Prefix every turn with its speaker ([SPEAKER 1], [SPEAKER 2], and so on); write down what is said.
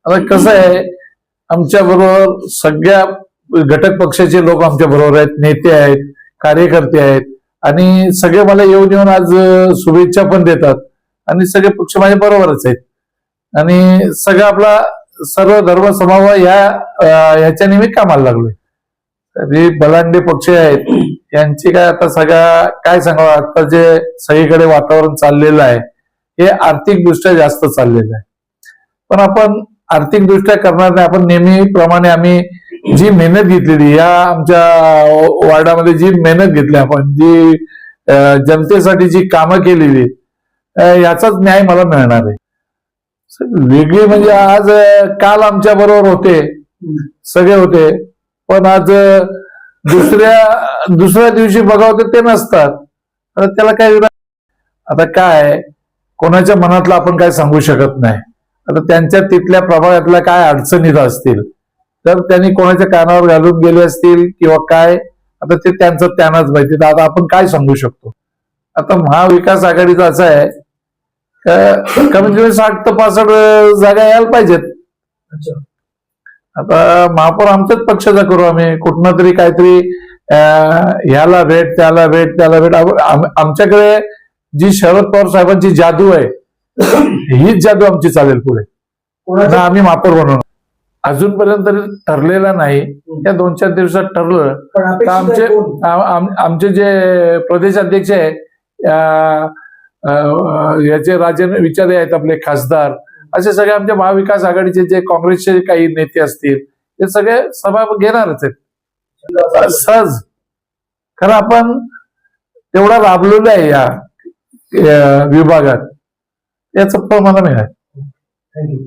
[SPEAKER 1] आता कसं आहे, आमच्या बरोबर सगळ्या घटक पक्षाचे लोक आमच्या बरोबर आहेत, नेते आहेत, कार्यकर्ते आहेत आणि सगळे मला येऊन येऊन आज शुभेच्छा पण देतात आणि सगळे पक्ष माझ्या बरोबरच आहेत आणि सगळं आपला सर्व धर्म समभाव ह्याच्याने मी कामाला लागलोय. तरी बलांडे पक्ष आहेत यांची काय आता सगळ्या काय सांगावं, आता जे सगळीकडे वातावरण चाललेलं आहे हे आर्थिकदृष्ट्या जास्त चाललेलं आहे. पण आपण आर्थिकदृष्ट्या करणार नाही, आपण नेहमीप्रमाणे आम्ही जी मेहनत घेतलेली या आमच्या वार्डामध्ये जी मेहनत घेतली, आपण जी जनतेसाठी जी कामं केलेली याचाच न्याय मला मिळणार आहे. वेगळी म्हणजे आज काल आमच्या बरोबर होते, सगळे होते, पण आज दुसऱ्या दिवशी बघावं ते नसतात. आता त्याला काय, आता काय कोणाच्या मनातलं आपण काय सांगू शकत नाही. आता त्यांच्या तिथल्या प्रभागातल्या काय अडचणीत असतील तर त्यांनी कोणाच्या कानावर घालून गेले असतील किंवा काय, आता ते त्यांनाच माहिती. आता आपण काय सांगू शकतो. आता महाविकास आघाडीचं असं आहे, कमीत कमी 60 ते 65 जागा यायला पाहिजेत. आता महापौर आमच्याच पक्षाचा करू आम्ही, कुठनं तरी काहीतरी ह्याला भेट त्याला भेट त्याला भेट. आमच्याकडे जी शरद पवार साहेबांची जादू आहे हीच जादू आमची चालेल पुढे. आम्ही महापौर बनवणार. अजूनपर्यंत तरी ठरलेलं नाही, या 2-4 दिवसात ठरलं तर आमचे जे प्रदेश अध्यक्ष आहे याचे राजन विचारे आहेत, आपले खासदार, असे सगळे आमच्या महाविकास आघाडीचे जे काँग्रेसचे काही नेते असतील ते सगळे सभा घेणारच आहेत सहज. खरं आपण तेवढा राबलेलो आहे या विभागात, याचं फळ मला मिळालं.
[SPEAKER 2] थँक्यू.